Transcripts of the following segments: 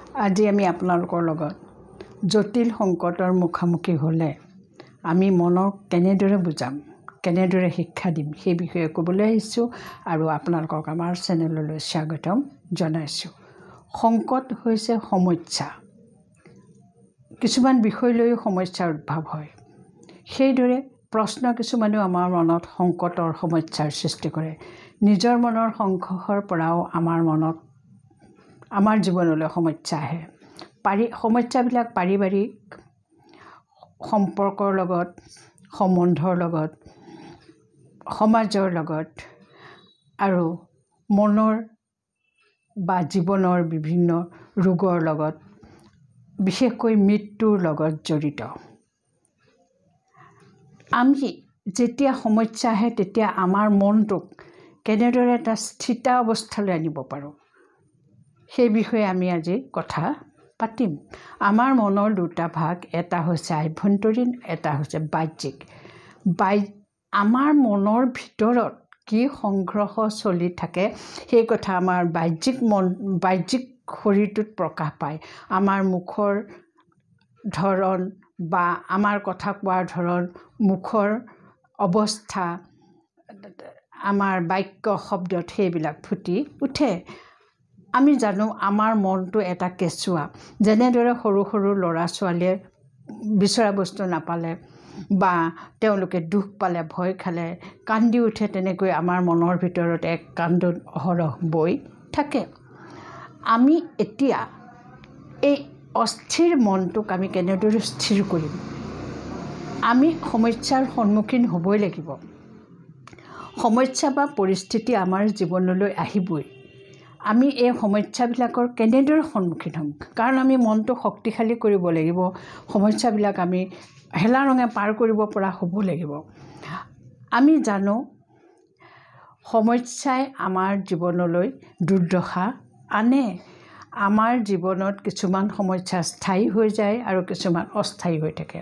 আজি আমি আপোনালোকৰ লগত জটিল সংকটৰ মুখামুখি হ'লে আমি মনক কেনেদৰে বুজাম, কেনেদৰে শিক্ষা দিম সেই বিষয়ে ক'বলৈ আহিছোঁ আৰু আপোনালোকক আমাৰ চেনেললৈ স্বাগতম জনাইছোঁ। সংকট হৈছে সমস্যা। কিছুমান বিষয় লৈ সমস্যাৰ উদ্ভৱ হয়। সেইদৰে প্ৰশ্ন কিছুমানেও আমাৰ মনত সংকটৰ সমস্যাৰ সৃষ্টি কৰে। নিজৰ মনৰ সংঘৰ্ষৰ পৰাও আমাৰ জীৱনলৈ সমস্যা আহে। সমস্যাবিলাক পাৰিবাৰিক সম্পৰ্কৰ লগত, সম্বন্ধৰ লগত, সমাজৰ লগত আৰু মনৰ বা জীৱনৰ বিভিন্ন ৰোগৰ লগত, বিশেষকৈ মৃত্যুৰ লগত জড়িত। আমি যেতিয়া সমস্যা আহে তেতিয়া আমাৰ মনটোক কেনেদৰে এটা স্থিতা অৱস্থালৈ আনিব পাৰোঁ সেই বিষয়ে আমি আজি কথা পাতিম। আমাৰ মনৰ দুটা ভাগ, এটা হৈছে আভ্যন্তৰীণ, এটা হৈছে বাহ্যিক। আমাৰ মনৰ ভিতৰত কি সংঘৰ্ষ চলি থাকে সেই কথা আমাৰ বাহ্যিক শৰীৰটোত প্ৰকাশ পায়। আমাৰ মুখৰ ধৰণ বা আমাৰ কথা কোৱাৰ ধৰণ, মুখৰ অৱস্থা, আমাৰ বাক্য শব্দত সেইবিলাক ফুটি উঠে। আমি জানো আমাৰ মনটো এটা কেঁচুৱা। যেনেদৰে সৰু সৰু ল'ৰা ছোৱালীয়ে বিচৰা বস্তু নাপালে বা তেওঁলোকে দুখ পালে, ভয় খালে, কান্দি উঠে, তেনেকৈ আমাৰ মনৰ ভিতৰত এক কান্দোন অহৰহ বৈ থাকে। আমি এতিয়া এই অস্থিৰ মনটোক আমি কেনেদৰে স্থিৰ কৰিম? আমি সমস্যাৰ সন্মুখীন হ'বই লাগিব। সমস্যা বা পৰিস্থিতি আমাৰ জীৱনলৈ আহিবই। আমি এই সমস্যাবিলাকৰ কেনেদৰে সন্মুখীন হ'ম? কাৰণ আমি মনটো শক্তিশালী কৰিব লাগিব। সমস্যাবিলাক আমি হেলা ৰঙে পাৰ কৰিব পৰা হ'ব লাগিব। আমি জানো সমস্যাই আমাৰ জীৱনলৈ দুৰ্দশা আনে। আমাৰ জীৱনত কিছুমান সমস্যা স্থায়ী হৈ যায় আৰু কিছুমান অস্থায়ী হৈ থাকে।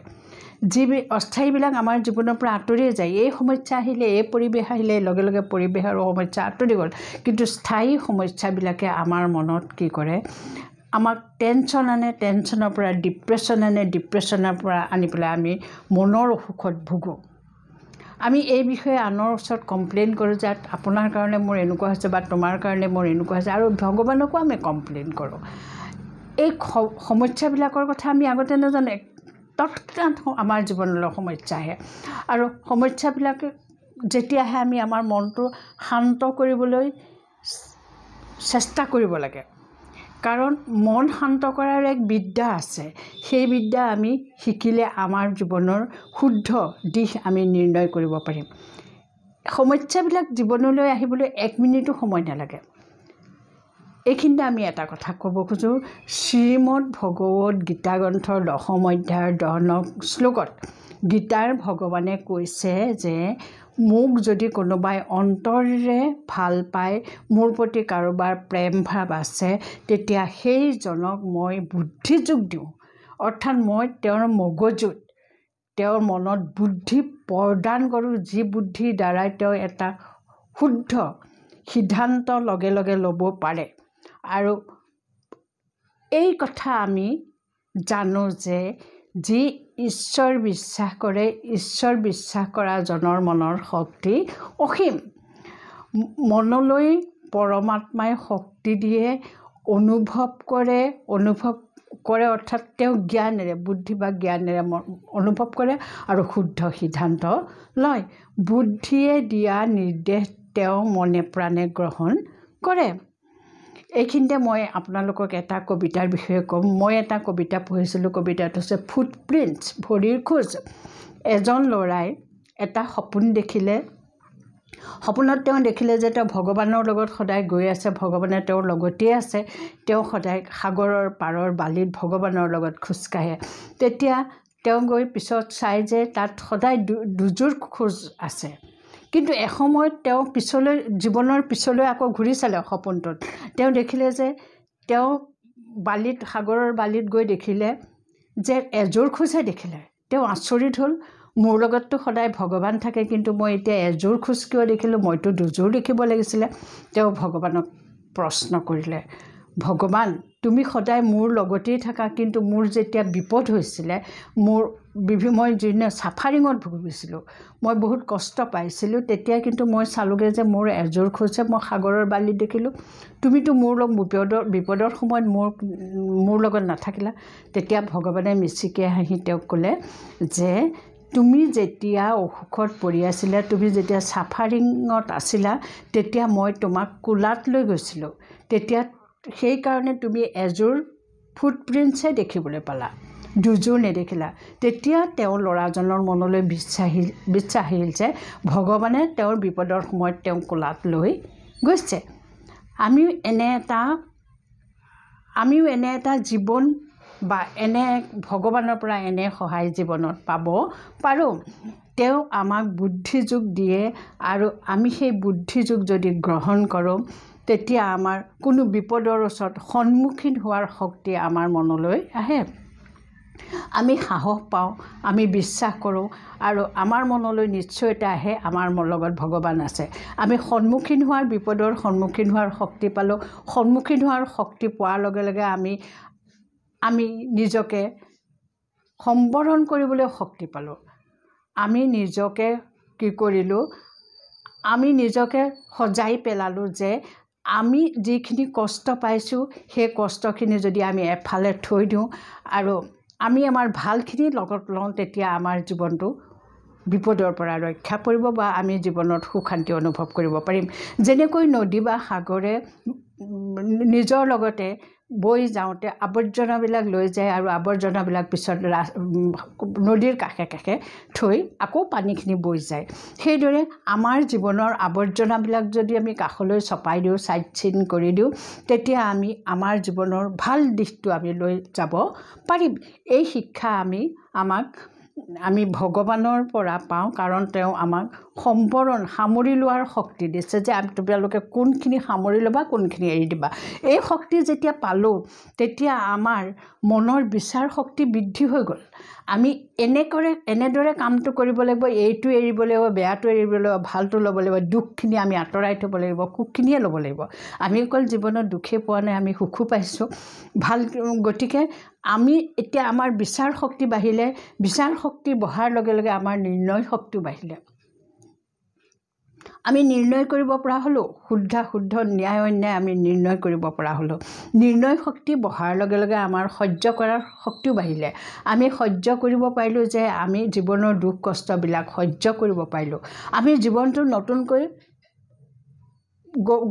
অস্থায়ীবিলাক আমাৰ জীৱনৰ পৰা আঁতৰিয়ে যায়। এই সমস্যা আহিলে, এই পৰিৱেশ আহিলে, লগে লগে পৰিৱেশ আৰু সমস্যা আঁতৰি গ'ল। কিন্তু স্থায়ী সমস্যাবিলাকে আমাৰ মনত কি কৰে? আমাক টেনশ্যন আনে, টেনশ্যনৰ পৰা ডিপ্ৰেশ্যন আনে, ডিপ্ৰেশ্যনৰ পৰা আনি পেলাই আমি মনৰ অসুখত ভুগোঁ। আমি এই বিষয়ে আনৰ ওচৰত কমপ্লেইন কৰোঁ যে আপোনাৰ কাৰণে মোৰ এনেকুৱা হৈছে বা তোমাৰ কাৰণে মোৰ এনেকুৱা হৈছে, আৰু ভগৱানকো আমি কমপ্লেইন কৰোঁ। এই সমস্যাবিলাকৰ কথা আমি আগতে নাজানো। তৎক্ষণাৎ আমাৰ জীৱনলৈ সমস্যা আহে আৰু সমস্যাবিলাকে যেতিয়া আহে আমি আমাৰ মনটো শান্ত কৰিবলৈ চেষ্টা কৰিব লাগে। কাৰণ মন শান্ত কৰাৰ এক বিদ্যা আছে। সেই বিদ্যা আমি শিকিলে আমাৰ জীৱনৰ শুদ্ধ দিশ আমি নিৰ্ণয় কৰিব পাৰিম। সমস্যাবিলাক জীৱনলৈ আহিবলৈ 1 মিনিটো সময় নালাগে। এইখিনিতে আমি এটা কথা ক'ব খোজোঁ। শ্ৰীমদ ভগৱত গীতা গ্ৰন্থৰ 10ম অধ্যায়ৰ 10 নং শ্লোকত গীতাৰ ভগৱানে কৈছে যে মোক যদি কোনোবাই অন্তৰেৰে ভাল পায়, মোৰ প্ৰতি কাৰোবাৰ প্ৰেম ভাৱ আছে, তেতিয়া সেইজনক মই বুদ্ধিযোগ দিওঁ। অৰ্থাৎ মই তেওঁৰ মগজুত, তেওঁৰ মনত বুদ্ধি প্ৰদান কৰোঁ, যি বুদ্ধিৰ দ্বাৰাই তেওঁ এটা শুদ্ধ সিদ্ধান্ত লগে লগে ল'ব পাৰে। আৰু এই কথা আমি জানো যে যি ঈশ্বৰ বিশ্বাস কৰে, ঈশ্বৰ বিশ্বাস কৰাজনৰ মনৰ শক্তি অসীম। মনলৈ পৰমাত্মাই শক্তি দিয়ে, অনুভৱ কৰে অৰ্থাৎ তেওঁ জ্ঞানেৰে, বুদ্ধি বা জ্ঞানেৰে অনুভৱ কৰে আৰু শুদ্ধ সিদ্ধান্ত লয়। বুদ্ধিয়ে দিয়া নিৰ্দেশ তেওঁ মনে প্ৰাণে গ্ৰহণ কৰে। এইখিনিতে মই আপোনালোকক এটা কবিতাৰ বিষয়ে ক'ম। মই এটা কবিতা পঢ়িছিলোঁ। কবিতাটো হৈছে ফুটপ্ৰিণ্টছ, ভৰিৰ খোজ। এজন ল'ৰাই এটা সপোন দেখিলে। সপোনত তেওঁ দেখিলে যে তেওঁ ভগৱানৰ লগত সদায় গৈ আছে, ভগৱানে তেওঁৰ লগতেই আছে। তেওঁ সদায় সাগৰৰ পাৰৰ বালিত ভগৱানৰ লগত খোজকাঢ়ে। তেতিয়া তেওঁ গৈ পিছত চাই যে তাত সদায় দুযোৰ খোজ আছে। কিন্তু এসময়ত তেওঁ জীৱনৰ পিছলৈ আকৌ ঘূৰি চালে সপোনটোত। তেওঁ দেখিলে যে তেওঁ সাগৰৰ বালিত গৈ দেখিলে যে এযোৰ খোজহে দেখিলে। তেওঁ আচৰিত হ'ল, মোৰ লগততো সদায় ভগৱান থাকে, কিন্তু মই এতিয়া এযোৰ খোজ কিয় দেখিলোঁ? মইতো দুযোৰ দেখিব লাগিছিলে। তেওঁ ভগৱানক প্ৰশ্ন কৰিলে, ভগৱান তুমি সদায় মোৰ লগতেই থাকা কিন্তু মোৰ যেতিয়া বিপদ হৈছিলে মোৰ মই যিনে ছাফাৰিঙত ভুগিছিলোঁ মই বহুত কষ্ট পাইছিলোঁ তেতিয়া কিন্তু মই চালোগৈ যে মোৰ এজোৰ খোজে মই সাগৰৰ বালি দেখিলোঁ তুমিতো মোৰ বিপদৰ সময়ত মোৰ লগত নাথাকিলা তেতিয়া ভগৱানে মিচিকে হাঁহি তেওঁক ক'লে যে তুমি যেতিয়া অসুখত পৰি আছিলা তুমি যেতিয়া ছাফাৰিঙত আছিলা তেতিয়া মই তোমাক কোলাত লৈ গৈছিলোঁ তেতিয়া সেইকাৰণে তুমি এজোৰ ফুটপ্ৰিণ্টছহে দেখিবলৈ পালা দুযোৰ নেদেখিলা তেতিয়া তেওঁৰ ল'ৰাজনৰ মনলৈ বিশ্বাস আহিল যে ভগৱানে তেওঁৰ বিপদৰ সময়ত তেওঁ কোলাত লৈ গৈছে আমিও এনে এটা জীৱন বা এনে ভগৱানৰ পৰা এনে সহায় জীৱনত পাব পাৰোঁ তেওঁ আমাক বুদ্ধিযোগ দিয়ে আৰু আমি সেই বুদ্ধিযোগ যদি গ্ৰহণ কৰোঁ তেতিয়া আমাৰ কোনো বিপদৰ ওচৰত সন্মুখীন হোৱাৰ শক্তি আমাৰ মনলৈ আহে আমি সাহস পাওঁ আমি বিশ্বাস কৰোঁ আৰু আমাৰ মনলৈ নিশ্চয় এটা আহে আমাৰ লগত ভগৱান আছে আমি বিপদৰ সন্মুখীন হোৱাৰ শক্তি পালোঁ সন্মুখীন হোৱাৰ শক্তি পোৱাৰ লগে লগে আমি নিজকে সম্বৰণ কৰিবলৈ শক্তি পালোঁ আমি নিজকে কি কৰিলোঁ আমি নিজকে সজাই পেলালোঁ যে আমি যিখিনি কষ্ট পাইছোঁ সেই কষ্টখিনি যদি আমি এফালে থৈ দিওঁ আৰু আমি আমাৰ ভালখিনি লগত লওঁ তেতিয়া আমাৰ জীৱনটো বিপদৰ পৰা ৰক্ষা পৰিব বা আমি জীৱনত সুখ শান্তি অনুভৱ কৰিব পাৰিম যেনেকৈ নদী বা সাগৰে নিজৰ লগতে বৈ যাওঁতে আৱৰ্জনাবিলাক লৈ যায় আৰু আৱৰ্জনাবিলাক পিছত নদীৰ কাষে থৈ আকৌ পানীখিনি বৈ যায় সেইদৰে আমাৰ জীৱনৰ আৱৰ্জনাবিলাক যদি আমি কাষলৈ চপাই দিওঁ চাইড চিন কৰি দিওঁ তেতিয়া আমি আমাৰ জীৱনৰ ভাল দিশটো আমি লৈ যাব পাৰিম এই শিক্ষা আমি ভগৱানৰ পৰা পাওঁ কাৰণ তেওঁ আমাক সামৰি লোৱাৰ শক্তি দিছে যে তোমালোকে কোনখিনি সামৰি ল'বা কোনখিনি এৰি দিবা এই শক্তি যেতিয়া পালোঁ তেতিয়া আমাৰ মনৰ বিচাৰ শক্তি বৃদ্ধি হৈ গ'ল আমি এনেদৰে কামটো কৰিব লাগিব এইটো এৰিব লাগিব বেয়াটো এৰিব লাগিব ভালটো ল'ব লাগিব দুখখিনি আমি আঁতৰাই থ'ব লাগিব সুখখিনিয়ে ল'ব লাগিব আমি অকল জীৱনত দুখেই পোৱা নাই আমি সুখো পাইছোঁ গতিকে আমি এতিয়া আমাৰ বিচাৰ শক্তি বাঢ়িলে বিচাৰ শক্তি বঢ়াৰ লগে লগে আমাৰ নিৰ্ণয় শক্তিও বাঢ়িলে আমি নিৰ্ণয় কৰিব পৰা হ'লোঁ শুদ্ধ ন্যায় অন্যায় আমি নিৰ্ণয় কৰিব পৰা হ'লোঁ নিৰ্ণয় শক্তি বঢ়াৰ লগে লগে আমাৰ সহ্য কৰাৰ শক্তিও বাঢ়িলে আমি সহ্য কৰিব পাৰিলোঁ যে আমি জীৱনৰ দুখ কষ্টবিলাক সহ্য কৰিব পাৰিলোঁ আমি জীৱনটো নতুনকৈ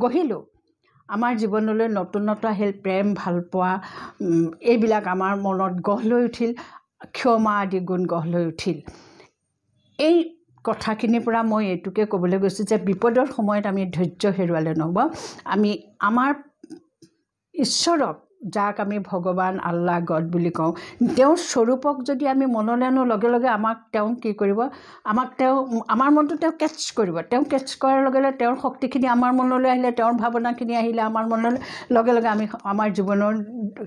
গঢ়িলোঁ আমাৰ জীৱনলৈ নতুনত্ব আহিল প্ৰেম ভালপোৱা এইবিলাক আমাৰ মনত গঢ় লৈ উঠিল ক্ষমা আদি গুণ গঢ় লৈ উঠিল এই কথাখিনিৰ পৰা মই এইটোকে ক'বলৈ গৈছোঁ যে বিপদৰ সময়ত আমি ধৈৰ্য হেৰুৱালে নহ'ব আমি আমাৰ ঈশ্বৰক যাক আমি ভগৱান আল্লাহ গড বুলি কওঁ তেওঁৰ স্বৰূপক যদি আমি মনলৈ আনো লগে লগে আমাক তেওঁ কি কৰিব আমাৰ মনটো তেওঁ কেটচ কৰিব তেওঁ কেটচ কৰাৰ লগে লগে তেওঁৰ শক্তিখিনি আমাৰ মনলৈ আহিলে তেওঁৰ ভাৱনাখিনি আহিলে আমাৰ মনলৈ লগে লগে আমি আমাৰ জীৱনৰ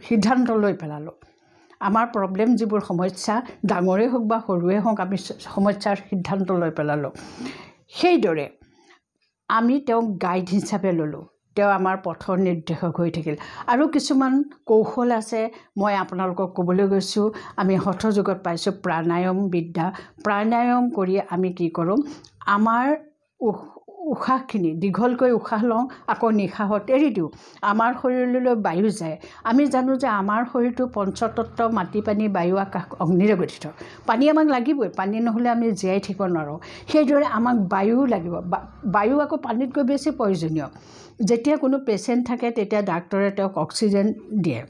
সিদ্ধান্ত লৈ পেলালোঁ আমাৰ প্ৰব্লেম যিবোৰ সমস্যা ডাঙৰেই হওক বা সৰুৱেই হওক আমি সমস্যাৰ সিদ্ধান্ত লৈ পেলালোঁ সেইদৰে আমি তেওঁক গাইড হিচাপে ল'লোঁ তেওঁ আমাৰ পথৰ নিৰ্দেশক হৈ থাকিল আৰু কিছুমান কৌশল আছে মই আপোনালোকক ক'বলৈ গৈছোঁ আমি হঠযোগত পাইছোঁ প্ৰাণায়াম বিদ্যা প্ৰাণায়াম কৰি আমি কি কৰোঁ আমাৰ উশাহখিনি দীঘলকৈ উশাহ লওঁ আকৌ নিশাহত এৰি দিওঁ আমাৰ শৰীৰলৈ বায়ু যায় আমি জানো যে আমাৰ শৰীৰটো পঞ্চতত্ত্ব মাটি পানী বায়ু আকাশ অগ্নিৰে গঠিত পানী আমাক লাগিবই পানী নহ'লে আমি জীয়াই থাকিব নোৱাৰোঁ সেইদৰে আমাক বায়ুও লাগিব বায়ু আকৌ পানীতকৈ বেছি প্ৰয়োজনীয় যেতিয়া কোনো পেচেণ্ট থাকে তেতিয়া ডাক্তৰে তেওঁক অক্সিজেন দিয়ে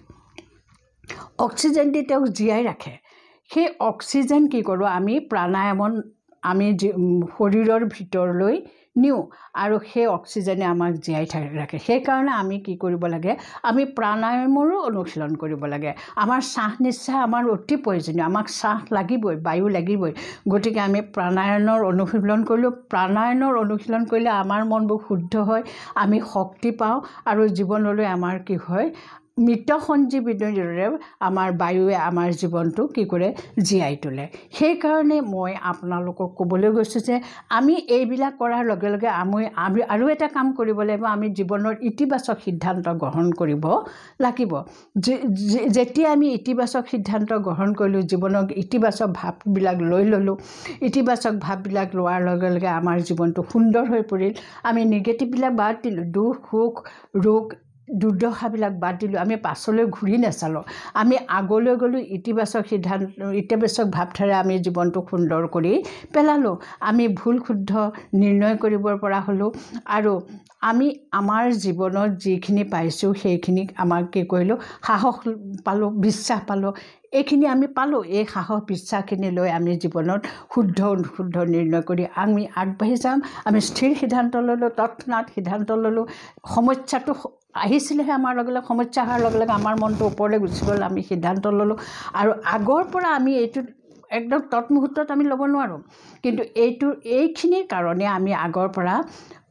অক্সিজেন দি তেওঁক জীয়াই ৰাখে সেই অক্সিজেন কি কৰোঁ আমি প্ৰাণায়ামত আমি শৰীৰৰ ভিতৰলৈ নিওঁ আৰু সেই অক্সিজেনে আমাক জীয়াই ৰাখে সেইকাৰণে আমি কি কৰিব লাগে আমি প্ৰাণায়ামৰো অনুশীলন কৰিব লাগে আমাৰ শ্বাস নিশ্বাস আমাৰ অতি প্ৰয়োজনীয় আমাক শ্বাস লাগিবই বায়ু লাগিবই গতিকে আমি প্ৰাণায়ামৰ অনুশীলন কৰিলোঁ প্ৰাণায়ামৰ অনুশীলন কৰিলে আমাৰ মনবোৰ শুদ্ধ হয় আমি শক্তি পাওঁ আৰু জীৱনলৈ আমাৰ কি হয় মৃত সঞ্জীৱনীৰ দৰে আমাৰ বায়ুৱে আমাৰ জীৱনটো কি কৰে জীয়াই তোলে সেইকাৰণে মই আপোনালোকক ক'বলৈ গৈছোঁ যে আমি এইবিলাক কৰাৰ লগে লগে আমি আৰু এটা কাম কৰিব লাগিব আমি জীৱনৰ ইতিবাচক সিদ্ধান্ত গ্ৰহণ কৰিব লাগিব যেতিয়া আমি ইতিবাচক সিদ্ধান্ত গ্ৰহণ কৰিলোঁ জীৱনৰ ইতিবাচক ভাৱবিলাক লৈ ল'লোঁ ইতিবাচক ভাৱবিলাক লোৱাৰ লগে লগে আমাৰ জীৱনটো সুন্দৰ হৈ পৰিল আমি নিগেটিভবিলাক বাদ দিলোঁ দুখ সুখ ৰোগ দুৰ্দশাবিলাক বাদ দিলোঁ আমি পাছলৈ ঘূৰি নাচালোঁ আমি আগলৈ গ'লোঁ ইতিবাচক সিদ্ধান্ত ইতিবাচক ভাৱধাৰা আমি জীৱনটো সুন্দৰ কৰি পেলালোঁ আমি ভুল শুদ্ধ নিৰ্ণয় কৰিবৰ পৰা হ'লোঁ আৰু আমি আমাৰ জীৱনত যিখিনি পাইছোঁ সেইখিনিক আমাক কি কৰিলোঁ সাহস পালোঁ বিশ্বাস পালোঁ এইখিনি আমি পালোঁ এই সাহস বিশ্বাসখিনি লৈ আমি জীৱনত শুদ্ধ অনুশুদ্ধ নিৰ্ণয় কৰি আমি আগবাঢ়ি যাম আমি স্থিৰ সিদ্ধান্ত ল'লোঁ তৎক্ষণাত সিদ্ধান্ত ল'লোঁ সমস্যাটো আহিছিলেহে আমাৰ লগে লগে সমস্যা অহাৰ লগে লগে আমাৰ মনটো ওপৰলৈ গুচি গ'ল আমি সিদ্ধান্ত ল'লোঁ আৰু আগৰ পৰা আমি এইটো একদম তৎমুহূৰ্তত আমি ল'ব নোৱাৰোঁ কিন্তু এইখিনিৰ কাৰণে আমি আগৰ পৰা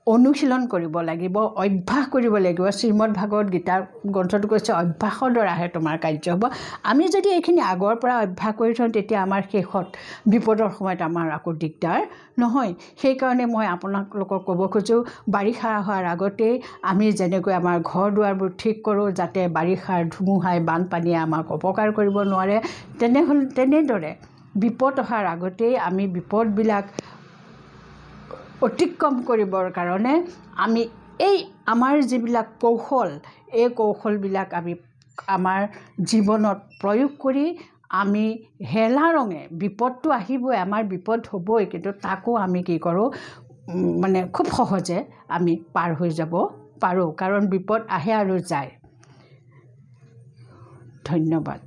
অনুশীলন কৰিব লাগিব অভ্যাস কৰিব লাগিব শ্ৰীমদ ভাগৱত গীতাৰ গ্ৰন্থটো কৈছে অভ্যাসৰ দ্বাৰাহে তোমাৰ কাৰ্য হ'ব আমি যদি এইখিনি আগৰ পৰা অভ্যাস কৰি থওঁ তেতিয়া আমাৰ শেষত বিপদৰ সময়ত আমাৰ আকৌ দিগদাৰ নহয় সেইকাৰণে মই আপোনালোকক ক'ব খোজোঁ বাৰিষা হোৱাৰ আগতেই আমি যেনেকৈ আমাৰ ঘৰ দুৱাৰবোৰ ঠিক কৰোঁ যাতে বাৰিষাৰ ধুমুহাই বানপানীয়ে আমাক অপকাৰ কৰিব নোৱাৰে তেনেদৰে বিপদ অহাৰ আগতেই আমি বিপদবিলাক অতিক্ৰম কৰিবৰ কাৰণে আমি এই আমাৰ যিবিলাক কৌশল এই কৌশলবিলাক আমি আমাৰ জীৱনত প্ৰয়োগ কৰি আমি হেলা ৰঙে বিপদটো আহিবই আমাৰ বিপদ হ'বই কিন্তু তাকো আমি কি কৰোঁ মানে খুব সহজে আমি পাৰ হৈ যাব পাৰোঁ কাৰণ বিপদ আহে আৰু যায় ধন্যবাদ